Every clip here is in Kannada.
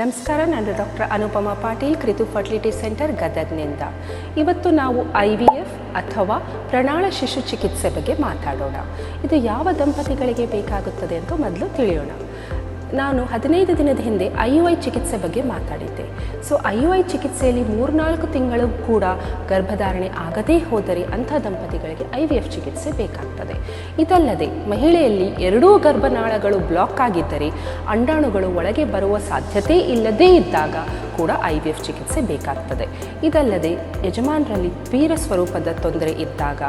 ನಮಸ್ಕಾರ, ನಾನು doctor Anupama Patil, Kritu fertility centre, ಗದಗ್ನಿಂದ. ಇವತ್ತು ನಾವು IVF ಅಥವಾ ಪ್ರಣಾಳ ಶಿಶು ಚಿಕಿತ್ಸೆ ಬಗ್ಗೆ ಮಾತಾಡೋಣ. ಇದು ಯಾವ ದಂಪತಿಗಳಿಗೆ ಬೇಕಾಗುತ್ತದೆ ಅಂತ ಮೊದಲು ತಿಳಿಯೋಣ. ನಾನು 15 ದಿನದ ಹಿಂದೆ IUI ಚಿಕಿತ್ಸೆ ಬಗ್ಗೆ ಮಾತಾಡಿದ್ದೆ. IUI ಚಿಕಿತ್ಸೆಯಲ್ಲಿ 3-4 ತಿಂಗಳು ಕೂಡ ಗರ್ಭಧಾರಣೆ ಆಗದೇ ಹೋದರೆ ಅಂಥ ದಂಪತಿಗಳಿಗೆ IVF ಚಿಕಿತ್ಸೆ ಬೇಕಾಗ್ತದೆ. ಇದಲ್ಲದೆ ಮಹಿಳೆಯಲ್ಲಿ 2 ಗರ್ಭನಾಳಗಳು ಬ್ಲಾಕ್ ಆಗಿದ್ದರೆ, ಅಂಡಾಣುಗಳು ಒಳಗೆ ಬರುವ ಸಾಧ್ಯತೆ ಇಲ್ಲದೇ ಇದ್ದಾಗ ಕೂಡ IVF ಚಿಕಿತ್ಸೆ ಬೇಕಾಗ್ತದೆ. ಇದಲ್ಲದೆ ಯಜಮಾನರಲ್ಲಿ ತೀವ್ರ ಸ್ವರೂಪದ ತೊಂದರೆ ಇದ್ದಾಗ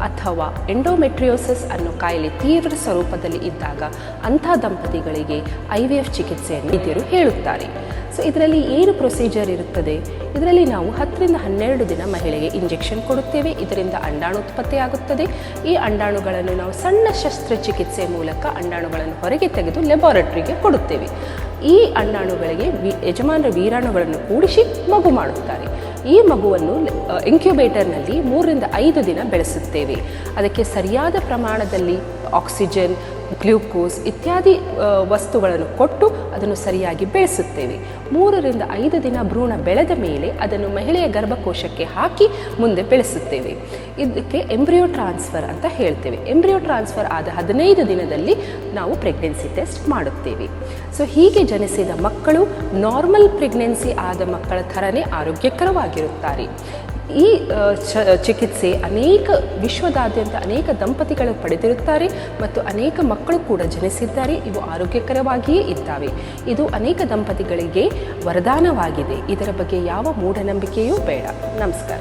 ಅಥವಾ ಎಂಡೋಮೆಟ್ರಿಯೋಸಿಸ್ ಅನ್ನೋ ಕಾಯಿಲೆ ತೀವ್ರ ಸ್ವರೂಪದಲ್ಲಿ ಇದ್ದಾಗ ಅಂಥ ದಂಪತಿಗಳಿಗೆ IVF ಚಿಕಿತ್ಸೆಯನ್ನು ವೈದ್ಯರು ಹೇಳುತ್ತಾರೆ. ಇದರಲ್ಲಿ ಏನು ಪ್ರೊಸೀಜರ್ ಇರುತ್ತದೆ? ಇದರಲ್ಲಿ ನಾವು 10ರಿಂದ 12 ದಿನ ಮಹಿಳೆಗೆ ಇಂಜೆಕ್ಷನ್ ಕೊಡುತ್ತೇವೆ. ಇದರಿಂದ ಅಂಡಾಣು ಉತ್ಪತ್ತಿಯಾಗುತ್ತದೆ. ಈ ಅಂಡಾಣುಗಳನ್ನು ನಾವು ಸಣ್ಣ ಶಸ್ತ್ರಚಿಕಿತ್ಸೆ ಮೂಲಕ ಅಂಡಾಣುಗಳನ್ನು ಹೊರಗೆ ತೆಗೆದು ಲ್ಯಾಬೊರೇಟರಿಗೆ ಕೊಡುತ್ತೇವೆ. ಈ ಅಂಡಾಣುಗಳಿಗೆ ಯಜಮಾನರ ವೀರಾಣುಗಳನ್ನು ಕೂಡಿಸಿ ಮಗು ಮಾಡುತ್ತಾರೆ. ಈ ಮಗುವನ್ನು ಇನ್ಕ್ಯುಬೇಟರ್ನಲ್ಲಿ 3ರಿಂದ 5 ದಿನ ಬೆಳೆಸುತ್ತೇವೆ. ಅದಕ್ಕೆ ಸರಿಯಾದ ಪ್ರಮಾಣದಲ್ಲಿ ಆಕ್ಸಿಜನ್, ಗ್ಲೂಕೋಸ್ ಇತ್ಯಾದಿ ವಸ್ತುಗಳನ್ನು ಕೊಟ್ಟು ಅದನ್ನು ಸರಿಯಾಗಿ ಬೆಳೆಸುತ್ತೇವೆ. 3ರಿಂದ 5 ದಿನ ಭ್ರೂಣ ಬೆಳೆದ ಮೇಲೆ ಅದನ್ನು ಮಹಿಳೆಯ ಗರ್ಭಕೋಶಕ್ಕೆ ಹಾಕಿ ಮುಂದೆ ಬೆಳೆಸುತ್ತೇವೆ. ಇದಕ್ಕೆ ಎಂಬ್ರಿಯೋ ಟ್ರಾನ್ಸ್ಫರ್ ಅಂತ ಹೇಳ್ತೇವೆ. ಎಂಬ್ರಿಯೋ ಟ್ರಾನ್ಸ್ಫರ್ ಆದ 15 ದಿನದಲ್ಲಿ ನಾವು ಪ್ರೆಗ್ನೆನ್ಸಿ ಟೆಸ್ಟ್ ಮಾಡುತ್ತೇವೆ. ಹೀಗೆ ಜನಿಸಿದ ಮಕ್ಕಳು ನಾರ್ಮಲ್ ಪ್ರೆಗ್ನೆನ್ಸಿ ಆದ ಮಕ್ಕಳ ಥರನೇ ಆರೋಗ್ಯಕರವಾಗಿರುತ್ತಾರೆ. ಈ ಚಿಕಿತ್ಸೆ ವಿಶ್ವದಾದ್ಯಂತ ಅನೇಕ ದಂಪತಿಗಳು ಪಡೆದಿರುತ್ತಾರೆ ಮತ್ತು ಅನೇಕ ಮಕ್ಕಳು ಕೂಡ ಜನಿಸಿದ್ದಾರೆ. ಇವು ಆರೋಗ್ಯಕರವಾಗಿಯೇ ಇದ್ದಾವೆ. ಇದು ಅನೇಕ ದಂಪತಿಗಳಿಗೆ ವರದಾನವಾಗಿದೆ. ಇದರ ಬಗ್ಗೆ ಯಾವ ಮೂಢನಂಬಿಕೆಯೂ ಬೇಡ. ನಮಸ್ಕಾರ.